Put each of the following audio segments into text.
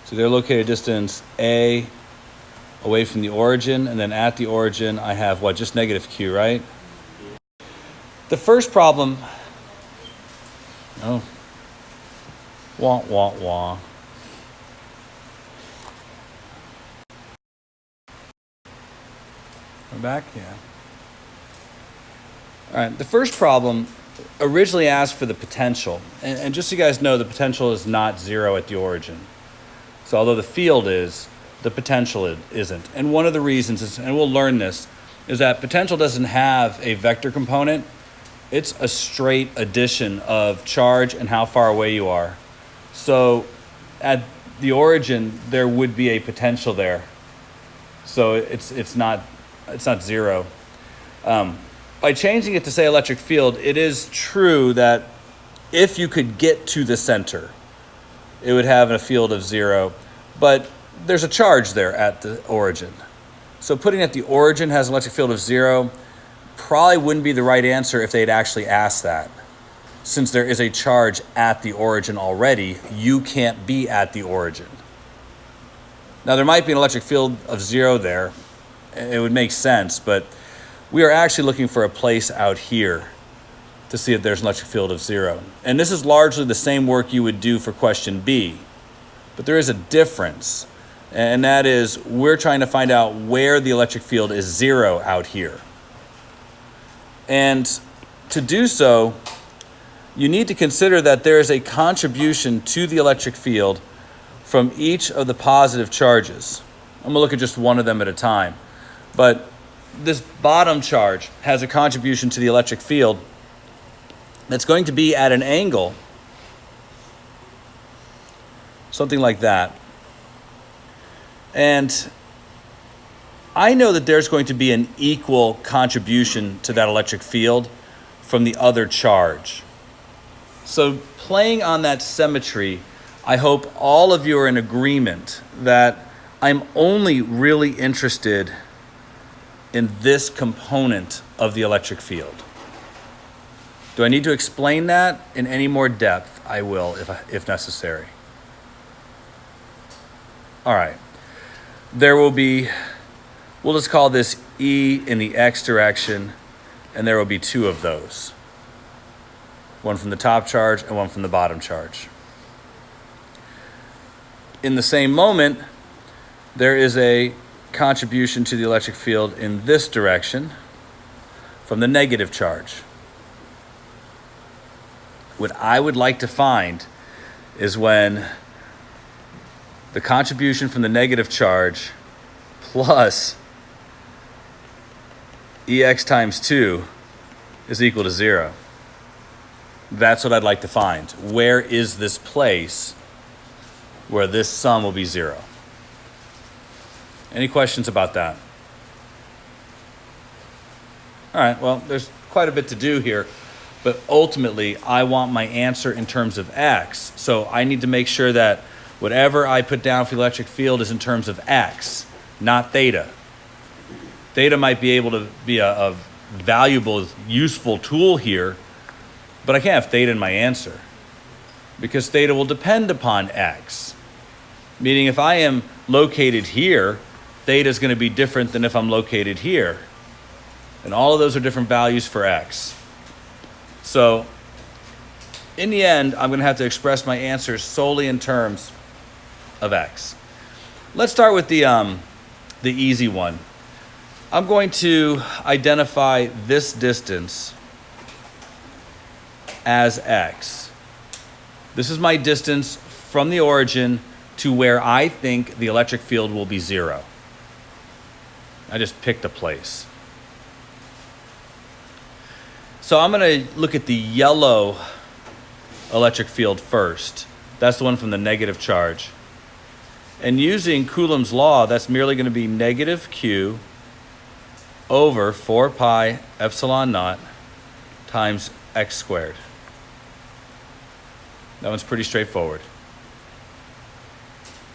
So they're located distance A away from the origin, and then at the origin I have what? Just negative q, right? The first problem, oh, wah, wah, wah. We're back, yeah. All right, the first problem originally asked for the potential. And just so you guys know, the potential is not zero at the origin. So although the field is, the potential isn't. And one of the reasons is, and we'll learn this, is that potential doesn't have a vector component. It's a straight addition of charge and how far away you are. So at the origin, there would be a potential there. So it's not zero. By changing it to say electric field, it is true that if you could get to the center, it would have a field of zero, but there's a charge there at the origin. So putting at the origin has an electric field of zero probably wouldn't be the right answer if they'd actually asked that. Since there is a charge at the origin already, you can't be at the origin. Now there might be an electric field of zero there. It would make sense, but we are actually looking for a place out here to see if there's an electric field of zero. And this is largely the same work you would do for question B, but there is a difference. And that is, we're trying to find out where the electric field is zero out here. And to do so, you need to consider that there is a contribution to the electric field from each of the positive charges. I'm gonna look at just one of them at a time. But this bottom charge has a contribution to the electric field that's going to be at an angle, something like that. And I know that there's going to be an equal contribution to that electric field from the other charge. So playing on that symmetry, I hope all of you are in agreement that I'm only really interested in this component of the electric field. Do I need to explain that in any more depth? I will, if necessary. All right. There will be, we'll just call this E in the X direction, and there will be two of those. One from the top charge and one from the bottom charge. In the same moment, there is a contribution to the electric field in this direction from the negative charge. What I would like to find is when the contribution from the negative charge plus EX times 2 is equal to 0. That's what I'd like to find. Where is this place where this sum will be 0? Any questions about that? All right, well, there's quite a bit to do here, but ultimately I want my answer in terms of X. So I need to make sure that whatever I put down for the electric field is in terms of X, not theta. Theta might be able to be a valuable, useful tool here, but I can't have theta in my answer because theta will depend upon X. Meaning if I am located here, theta is going to be different than if I'm located here. And all of those are different values for X. So in the end, I'm going to have to express my answers solely in terms of X. Let's start with the easy one. I'm going to identify this distance as X. This is my distance from the origin to where I think the electric field will be 0. I just picked a place. So I'm going to look at the yellow electric field first. That's the one from the negative charge. And using Coulomb's law, that's merely going to be negative Q over 4 pi epsilon naught times x squared. That one's pretty straightforward.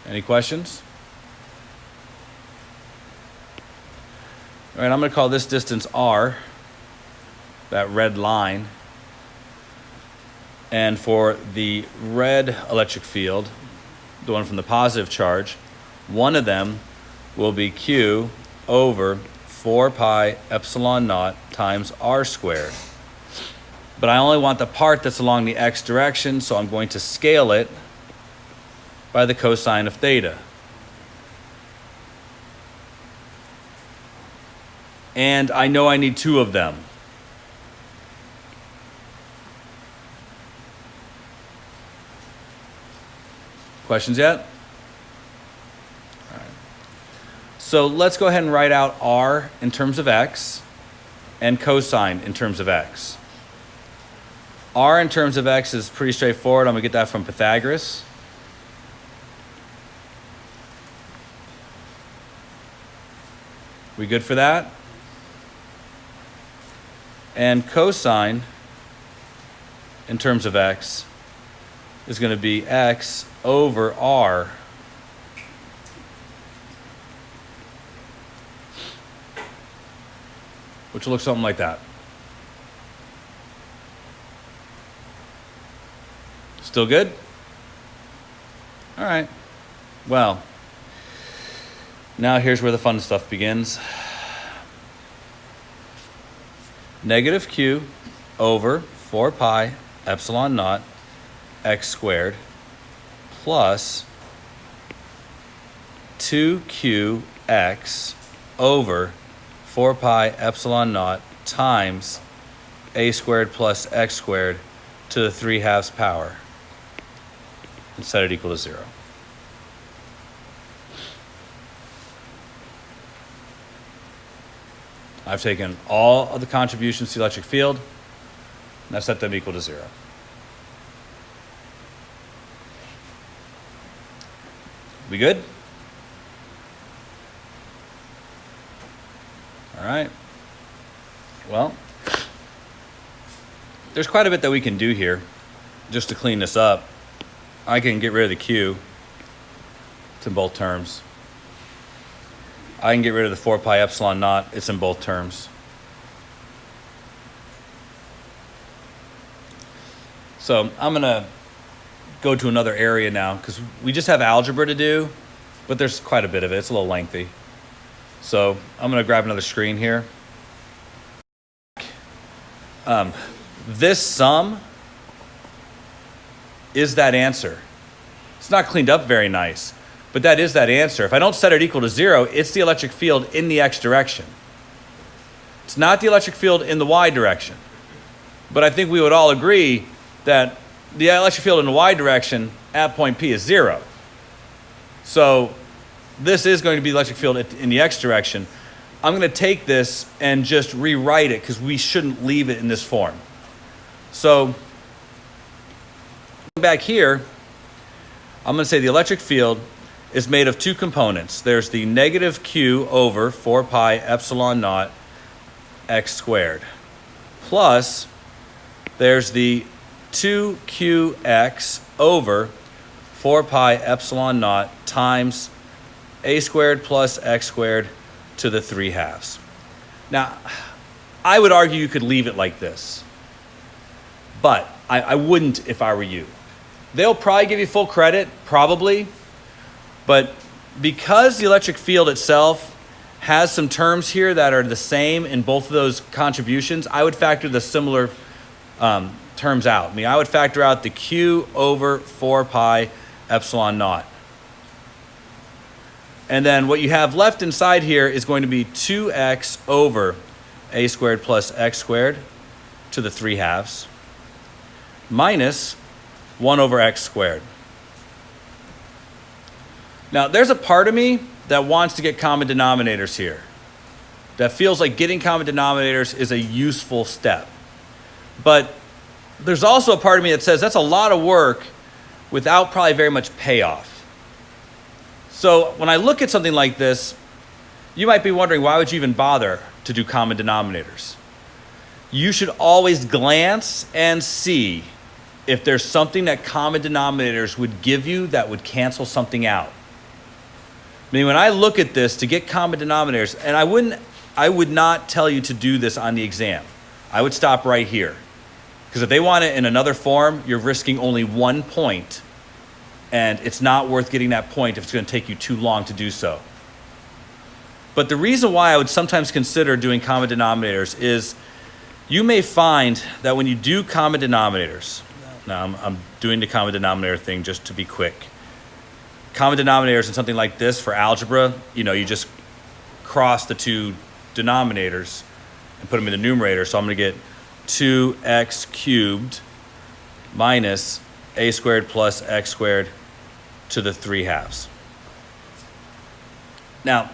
Any questions? All right, I'm going to call this distance R, that red line. And for the red electric field, the one from the positive charge, one of them will be q over 4 pi epsilon naught times r squared. But I only want the part that's along the x direction, so I'm going to scale it by the cosine of theta. And I know I need two of them. Questions yet? All right. So let's go ahead and write out r in terms of x and cosine in terms of x. R in terms of x is pretty straightforward. I'm going to get that from Pythagoras. We good for that? And cosine in terms of x is going to be x over r which will look something like that. Still good? All right. Well, now here's where the fun stuff begins. Negative q over 4 pi epsilon naught x squared plus 2qx over 4 pi epsilon naught times a squared plus x squared to the 3/2 power, and set it equal to 0. I've taken all of the contributions to the electric field, and I've set them equal to 0. We good? All right. Well, there's quite a bit that we can do here just to clean this up. I can get rid of the q. It's in both terms. I can get rid of the 4 pi epsilon naught. It's in both terms. So I'm going to go to another area now because we just have algebra to do, but there's quite a bit of it. It's a little lengthy. So I'm going to grab another screen here. This sum is that answer. It's not cleaned up very nice, but that is that answer. If I don't set it equal to 0, it's the electric field in the x direction. It's not the electric field in the y direction. But I think we would all agree that the electric field in the y direction at point P is 0. So this is going to be the electric field in the x direction. I'm going to take this and just rewrite it because we shouldn't leave it in this form. So back here, I'm going to say the electric field is made of two components. There's the negative q over 4 pi epsilon naught x squared, plus there's the 2qx over 4 pi epsilon naught times a squared plus x squared to the 3/2. Now, I would argue you could leave it like this, but I wouldn't if I were you. They'll probably give you full credit, probably, but because the electric field itself has some terms here that are the same in both of those contributions, I would factor the similar terms out. I mean, I would factor out the q over 4 pi epsilon naught. And then what you have left inside here is going to be 2x over a squared plus x squared to the 3/2 minus 1 over x squared. Now, there's a part of me that wants to get common denominators here, that feels like getting common denominators is a useful step. But there's also a part of me that says that's a lot of work without probably very much payoff. So when I look at something like this, you might be wondering, why would you even bother to do common denominators? You should always glance and see if there's something that common denominators would give you that would cancel something out. I mean, when I look at this to get common denominators, and I would not tell you to do this on the exam. I would stop right here. Because if they want it in another form, you're risking only 1 point. And it's not worth getting that point if it's going to take you too long to do so. But the reason why I would sometimes consider doing common denominators is you may find that when you do common denominators, now I'm doing the common denominator thing just to be quick. Common denominators in something like this for algebra, you just cross the two denominators and put them in the numerator. So I'm going to get 2x cubed minus a squared plus x squared to the 3/2. Now,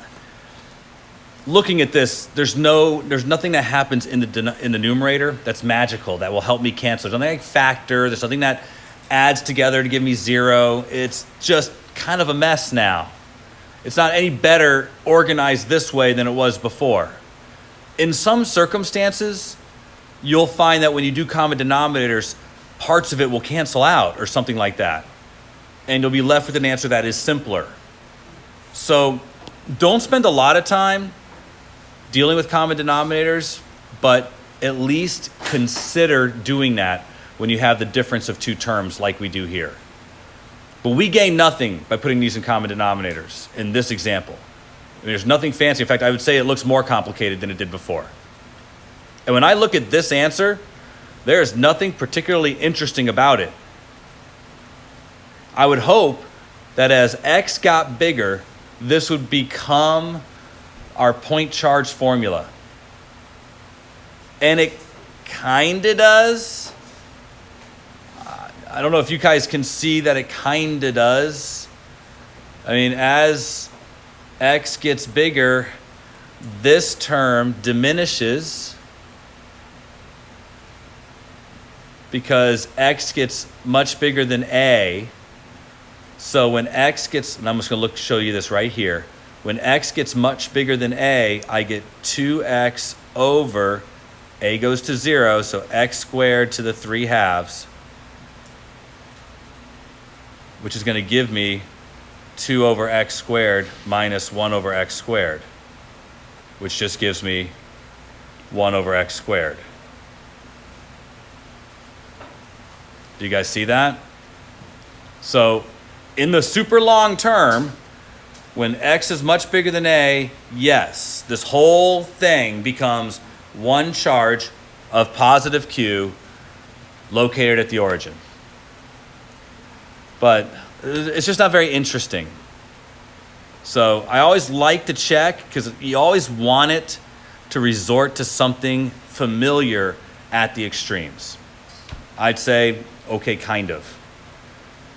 looking at this, there's nothing that happens in the numerator that's magical that will help me cancel. There's nothing like factor. There's nothing that adds together to give me 0. It's just kind of a mess now. It's not any better organized this way than it was before. In some circumstances, you'll find that when you do common denominators, parts of it will cancel out or something like that. And you'll be left with an answer that is simpler. So don't spend a lot of time dealing with common denominators, but at least consider doing that when you have the difference of two terms like we do here. But we gain nothing by putting these in common denominators in this example. I mean, there's nothing fancy. In fact, I would say it looks more complicated than it did before. And when I look at this answer, there is nothing particularly interesting about it. I would hope that as x got bigger, this would become our point charge formula. And it kind of does. I don't know if you guys can see that it kind of does. I mean, as x gets bigger, this term diminishes because x gets much bigger than a. So when x gets, and I'm just going to show you this right here. When x gets much bigger than a, I get 2x over, a goes to 0, so x squared to the 3/2, which is going to give me 2 over x squared minus 1 over x squared, which just gives me 1 over x squared. Do you guys see that? So in the super long term, when x is much bigger than a, yes, this whole thing becomes one charge of positive q located at the origin. But it's just not very interesting. So I always like to check because you always want it to resort to something familiar at the extremes. I'd say, okay, kind of.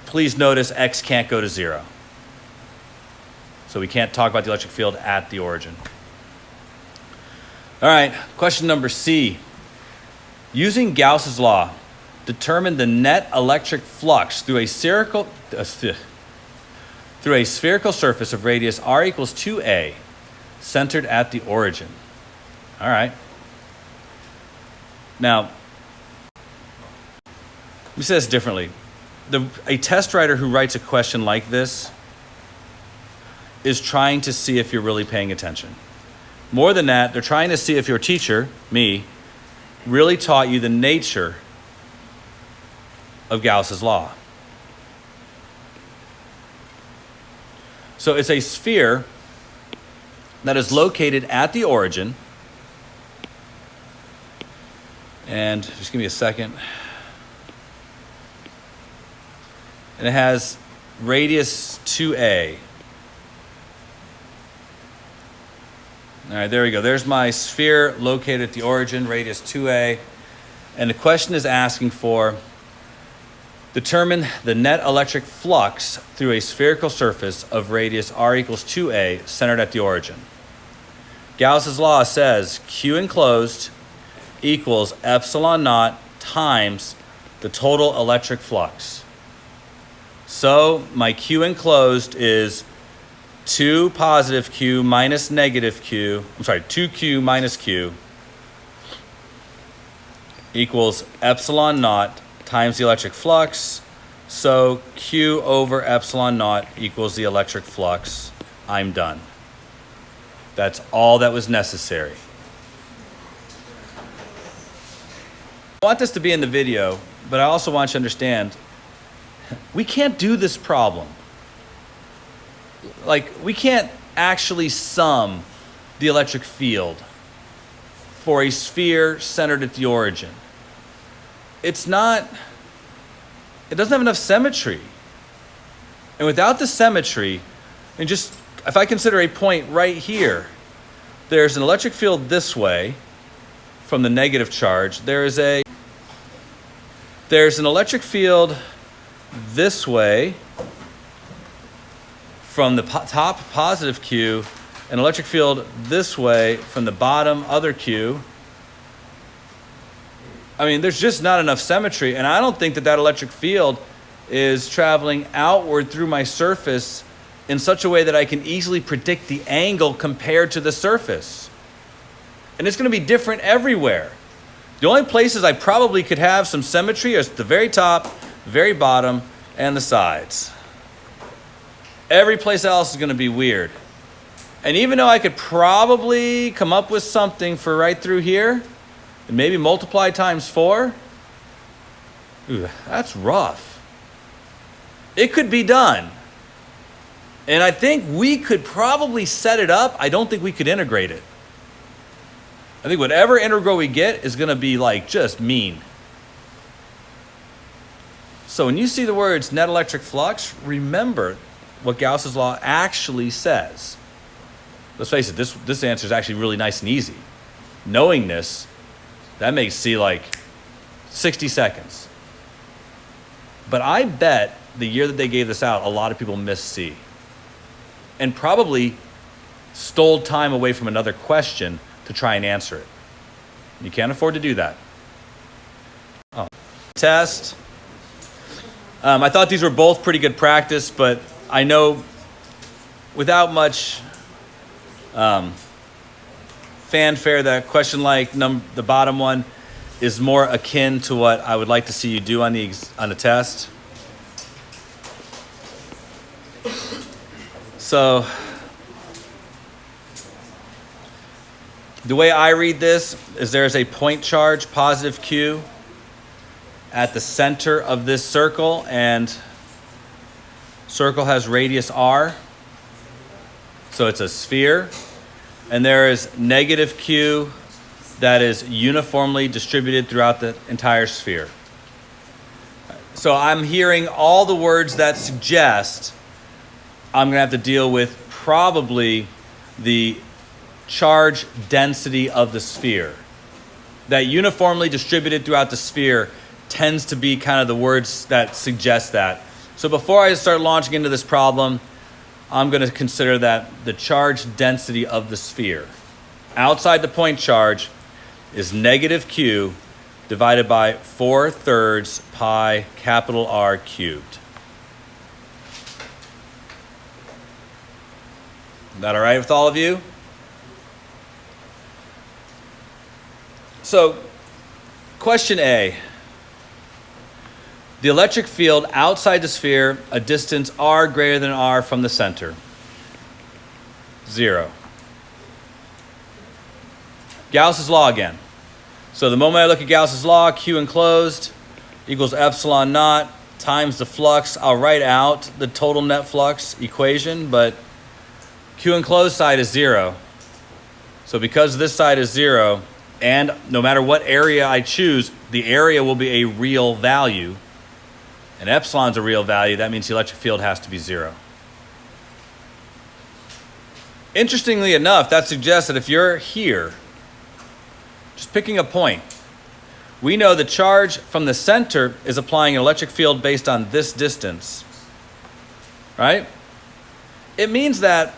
Please notice x can't go to 0. So we can't talk about the electric field at the origin. All right, question number C. Using Gauss's law, determine the net electric flux through a spherical surface of radius r equals 2a, centered at the origin. All right. Now, let me say this differently. A test writer who writes a question like this is trying to see if you're really paying attention. More than that, they're trying to see if your teacher, me, really taught you the nature of Gauss's law. So it's a sphere that is located at the origin. And just give me a second. And it has radius 2a. All right, there we go. There's my sphere located at the origin, radius 2a. And the question is asking for, determine the net electric flux through a spherical surface of radius r equals 2a, centered at the origin. Gauss's law says Q enclosed equals epsilon naught times the total electric flux. So my Q enclosed is 2 positive Q minus negative Q, 2Q minus Q equals epsilon naught times the electric flux. So Q over epsilon naught equals the electric flux. I'm done. That's all that was necessary. I want this to be in the video, but I also want you to understand we can't do this problem. Like, we can't actually sum the electric field for a sphere centered at the origin. It doesn't have enough symmetry. And without the symmetry, and just, if I consider a point right here, there's an electric field this way from the negative charge. There's an electric field this way from the top positive Q, an electric field this way from the bottom other Q. I mean, there's just not enough symmetry, and I don't think that electric field is traveling outward through my surface in such a way that I can easily predict the angle compared to the surface. And it's going to be different everywhere. The only places I probably could have some symmetry is the very top, very bottom, and the sides. Every place else is going to be weird. And even though I could probably come up with something for right through here, and maybe multiply times 4, that's rough. It could be done. And I think we could probably set it up. I don't think we could integrate it. I think whatever integral we get is going to be like just mean. So when you see the words net electric flux, remember what Gauss's law actually says. Let's face it, this answer is actually really nice and easy. Knowing this, that makes C like 60 seconds. But I bet the year that they gave this out, a lot of people missed C. And probably stole time away from another question to try and answer it. You can't afford to do that. Test. I thought these were both pretty good practice, but I know without much fanfare, that question like the bottom one is more akin to what I would like to see you do on the test. So the way I read this is there's a point charge, positive Q, at the center of this circle, and circle has radius r, so it's a sphere. And there is negative Q that is uniformly distributed throughout the entire sphere. So I'm hearing all the words that suggest I'm going to have to deal with probably the charge density of the sphere. That uniformly distributed throughout the sphere tends to be kind of the words that suggest that. So before I start launching into this problem, I'm going to consider that the charge density of the sphere outside the point charge is negative Q divided by 4/3 pi capital R cubed. Is that all right with all of you? So, question A. The electric field outside the sphere, a distance r greater than r from the center. 0. Gauss's law again. So the moment I look at Gauss's law, Q enclosed equals epsilon naught times the flux. I'll write out the total net flux equation, but Q enclosed side is 0. So because this side is 0, and no matter what area I choose, the area will be a real value, and epsilon's a real value, that means the electric field has to be 0. Interestingly enough, that suggests that if you're here, just picking a point, we know the charge from the center is applying an electric field based on this distance, right? It means that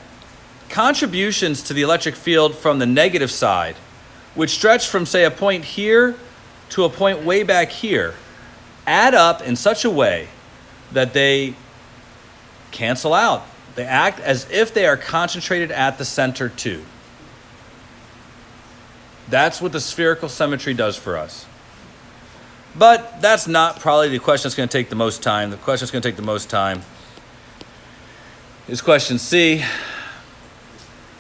contributions to the electric field from the negative side, which stretch from, say, a point here to a point way back here, add up in such a way that they cancel out. They act as if they are concentrated at the center too. That's what the spherical symmetry does for us. But that's not probably the question that's going to take the most time. The question that's going to take the most time is question C.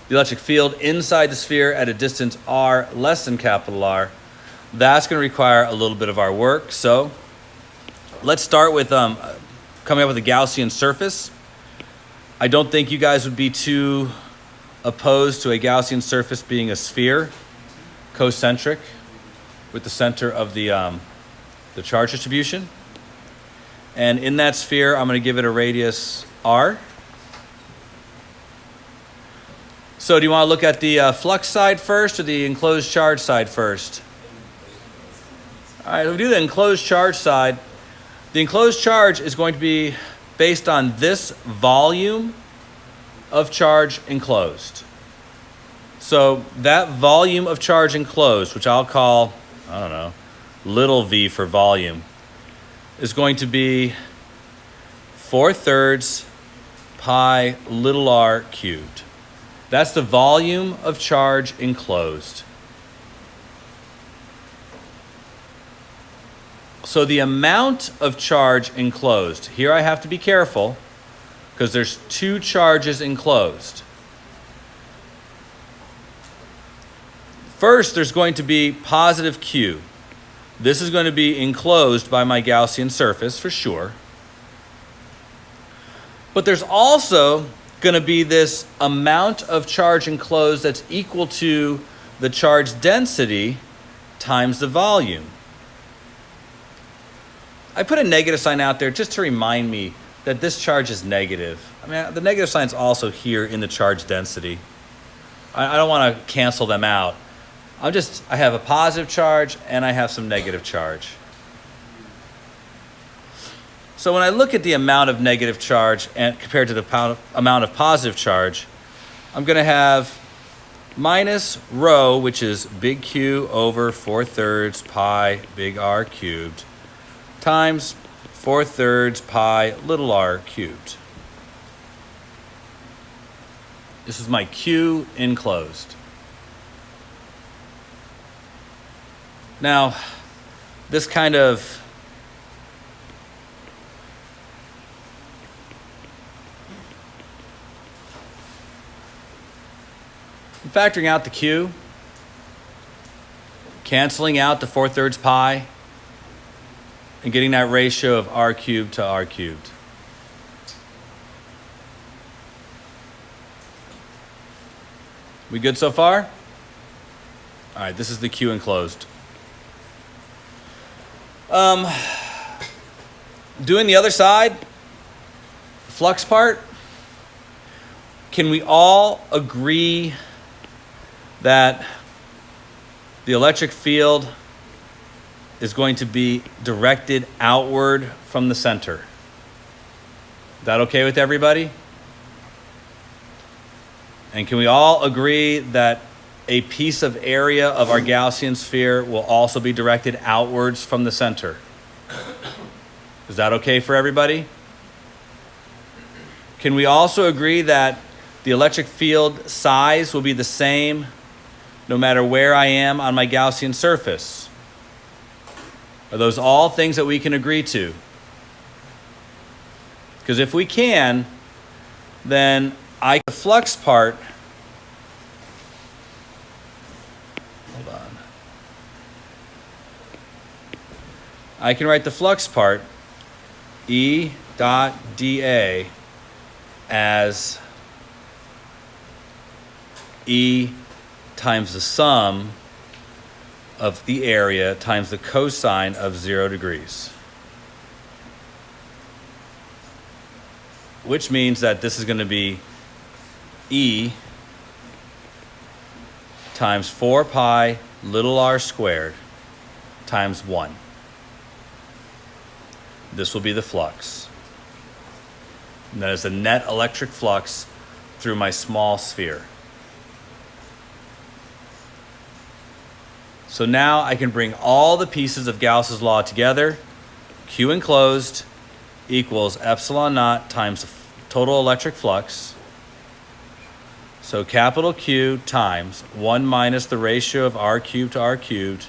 The electric field inside the sphere at a distance r less than capital R. That's going to require a little bit of our work. So let's start with coming up with a Gaussian surface. I don't think you guys would be too opposed to a Gaussian surface being a sphere, concentric, with the center of the charge distribution. And in that sphere, I'm going to give it a radius r. So do you want to look at the flux side first or the enclosed charge side first? All right, we'll do the enclosed charge side. The enclosed charge is going to be based on this volume of charge enclosed. So that volume of charge enclosed, which I'll call, I don't know, little v for volume, is going to be 4/3 pi little r cubed. That's the volume of charge enclosed. So the amount of charge enclosed, here I have to be careful because there's two charges enclosed. First, there's going to be positive Q. This is going to be enclosed by my Gaussian surface for sure. But there's also going to be this amount of charge enclosed that's equal to the charge density times the volume. I put a negative sign out there just to remind me that this charge is negative. I mean, the negative sign's also here in the charge density. I don't want to cancel them out. I have a positive charge and I have some negative charge. So when I look at the amount of negative charge and compared to the amount of positive charge, I'm going to have minus rho, which is big Q over 4/3 pi big R cubed, times 4/3 pi little r cubed. This is my Q enclosed. Now, this kind of factoring out the Q, canceling out the 4/3 pi, and getting that ratio of r cubed to r cubed. We good so far? All right, this is the Q enclosed. Doing the other side, flux part, can we all agree that the electric field is going to be directed outward from the center? Is that okay with everybody? And can we all agree that a piece of area of our Gaussian sphere will also be directed outwards from the center? Is that okay for everybody? Can we also agree that the electric field size will be the same no matter where I am on my Gaussian surface? Are those all things that we can agree to? Because if we can, then the flux part, hold on. I can write the flux part, E dot dA, as E times the sum of the area times the cosine of 0 degrees. Which means that this is going to be E times 4 pi little r squared times 1. This will be the flux. And that is the net electric flux through my small sphere. So now I can bring all the pieces of Gauss's law together. Q enclosed equals epsilon naught times the total electric flux. So capital Q times 1 minus the ratio of r cubed to r cubed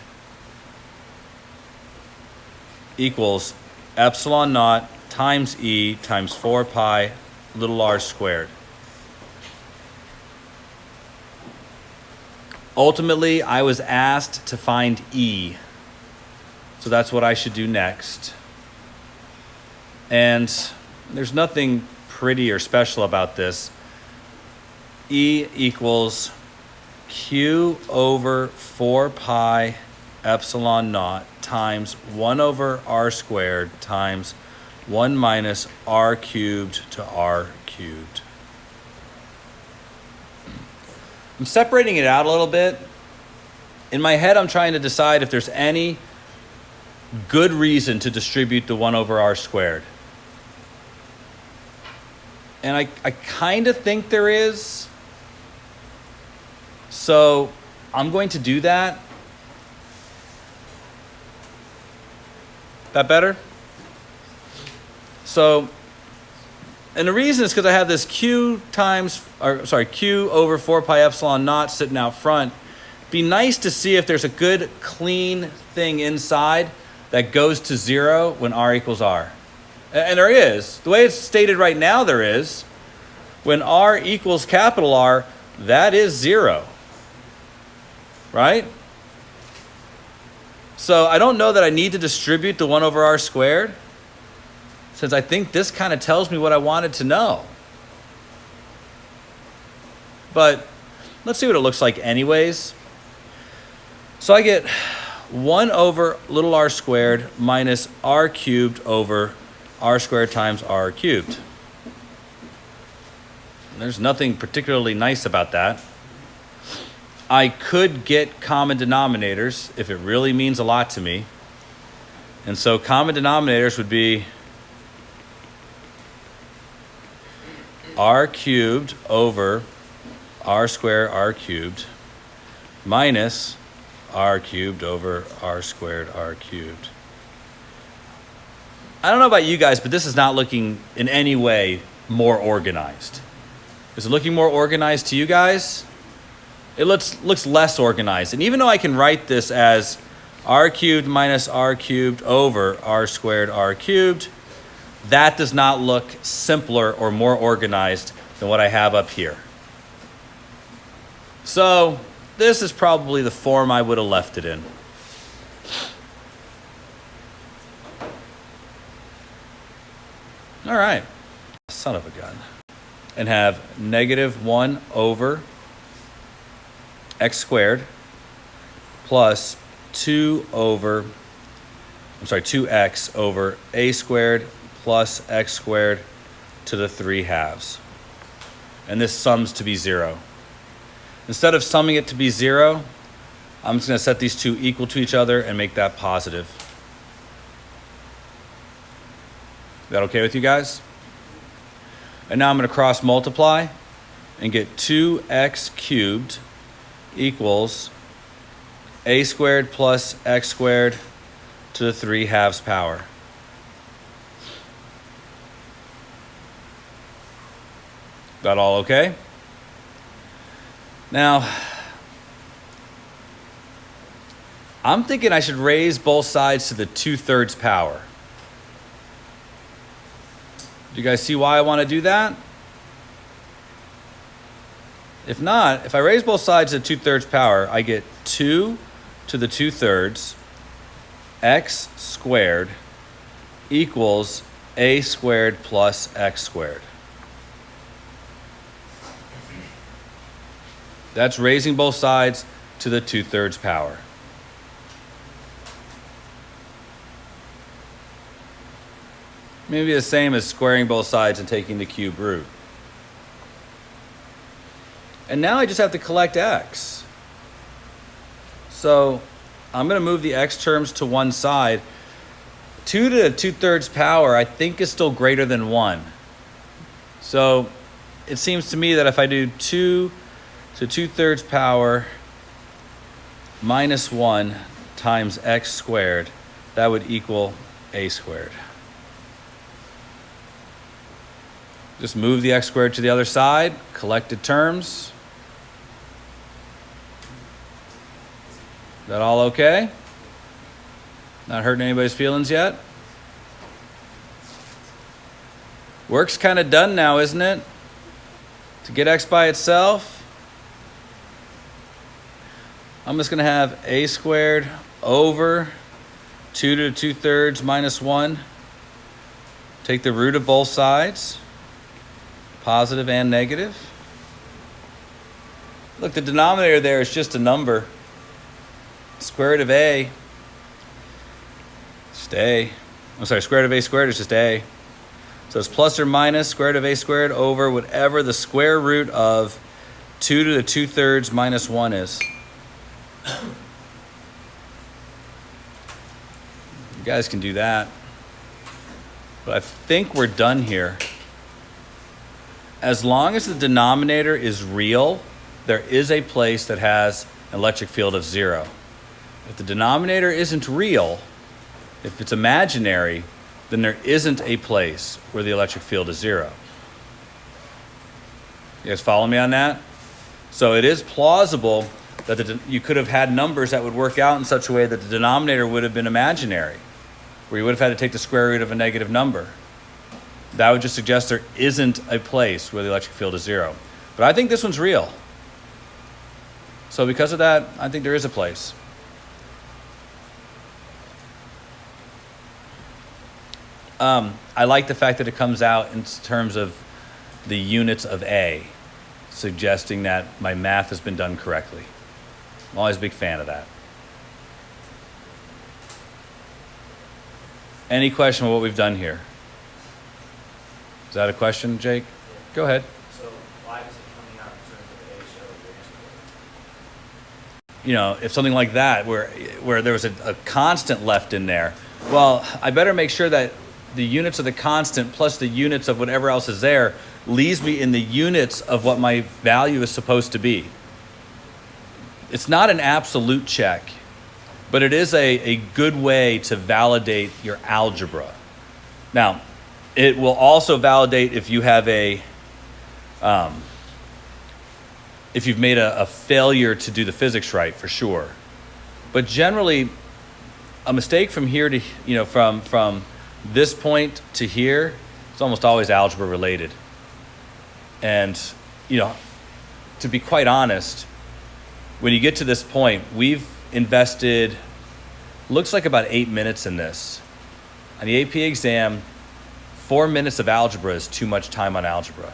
equals epsilon naught times E times 4 pi little r squared. Ultimately, I was asked to find E. So that's what I should do next. And There's nothing pretty or special about this. E equals Q over 4 pi epsilon naught times 1 over r squared times 1 minus r cubed to r cubed. I'm separating it out a little bit. In my head, I'm trying to decide if there's any good reason to distribute the 1 over r squared. And I kind of think there is. So I'm going to do that. That better? So, and the reason is because I have this Q over 4 pi epsilon naught sitting out front. Be nice to see if there's a good clean thing inside that goes to 0 when r equals r. And there is. The way it's stated right now, there is. When r equals capital R, that is 0. Right? So I don't know that I need to distribute the 1 over r squared, since I think this kind of tells me what I wanted to know. But let's see what it looks like anyways. So I get 1 over little r squared minus r cubed over r squared times r cubed. And there's nothing particularly nice about that. I could get common denominators if it really means a lot to me. And so common denominators would be r cubed over r squared r cubed minus r cubed over r squared r cubed. I don't know about you guys, but this is not looking in any way more organized. Is it looking more organized to you guys? It looks less organized. And even though I can write this as r cubed minus r cubed over r squared r cubed, that does not look simpler or more organized than what I have up here. So this is probably the form I would have left it in. All right, son of a gun. And have negative 1 over x squared plus 2x over a squared plus x squared to the 3 halves. And this sums to be 0. Instead of summing it to be 0, I'm just going to set these two equal to each other and make that positive. Is that okay with you guys? And now I'm going to cross multiply and get 2x cubed equals a squared plus x squared to the 3 halves power. That all okay? Now, I'm thinking I should raise both sides to the 2/3 power. Do you guys see why I want to do that? If not, if I raise both sides to 2/3 power, I get 2 to the 2/3 x squared equals a squared plus x squared. That's raising both sides to the 2/3 power. Maybe the same as squaring both sides and taking the cube root. And now I just have to collect x. So I'm going to move the x terms to one side. 2 to the 2/3 power, I think, is still greater than 1. So it seems to me that if I do 2 to 2/3 power minus 1 times x squared, that would equal a squared. Just move the x squared to the other side, collected terms. That all okay? Not hurting anybody's feelings yet? Work's kind of done now, isn't it? To get x by itself, I'm just going to have a squared over 2 to the 2/3 minus 1 Take the root of both sides, positive and negative. Look, the denominator there is just a number. Square root of a, just a. I'm sorry, square root of a squared is just a. So it's plus or minus square root of a squared over whatever the square root of 2 to the 2/3 minus 1 is. You guys can do that. But I think we're done here. As long as the denominator is real, there is a place that has an electric field of 0. If the denominator isn't real, if it's imaginary, then there isn't a place where the electric field is 0. You guys follow me on that? So it is plausible that you could have had numbers that would work out in such a way that the denominator would have been imaginary, where you would have had to take the square root of a negative number. That would just suggest there isn't a place where the electric field is 0. But I think this one's real. So because of that, I think there is a place. I like the fact that it comes out in terms of the units of A, suggesting that my math has been done correctly. I'm always a big fan of that. Any question on what we've done here? Is that a question, Jake? Go ahead. So why is it coming out in terms of A show the answer? You know, if something like that, where there was a constant left in there, well, I better make sure that the units of the constant plus the units of whatever else is there leaves me in the units of what my value is supposed to be. It's not an absolute check, but it is a good way to validate your algebra. Now, it will also validate if you have if you've made a failure to do the physics right, for sure. But generally, a mistake from here to, from this point to here, it's almost always algebra related. And, to be quite honest, when you get to this point, we've invested, looks like about 8 minutes in this. On the AP exam, 4 minutes of algebra is too much time on algebra.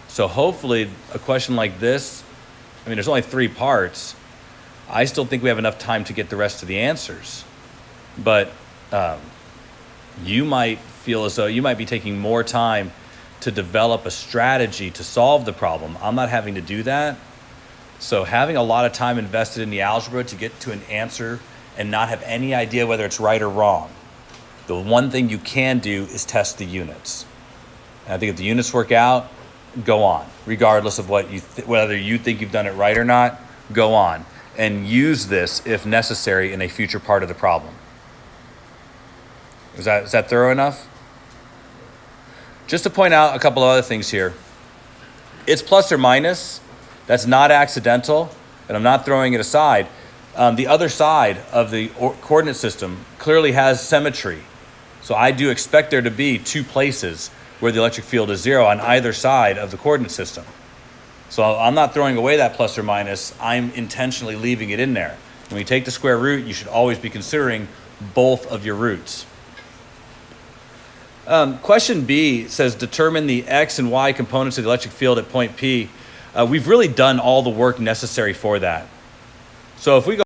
So hopefully a question like this, there's only 3 parts. I still think we have enough time to get the rest of the answers. But you might feel as though you might be taking more time to develop a strategy to solve the problem. I'm not having to do that. So having a lot of time invested in the algebra to get to an answer and not have any idea whether it's right or wrong, the one thing you can do is test the units. And I think if the units work out, go on. Regardless of whether you think you've done it right or not, go on. And use this, if necessary, in a future part of the problem. Is that thorough enough? Just to point out a couple of other things here. It's plus or minus. That's not accidental, and I'm not throwing it aside. The other side of the coordinate system clearly has symmetry. So I do expect there to be 2 places where the electric field is 0 on either side of the coordinate system. So I'm not throwing away that plus or minus. I'm intentionally leaving it in there. When you take the square root, you should always be considering both of your roots. Question B says, determine the X and Y components of the electric field at point P. We've really done all the work necessary for that. So if we go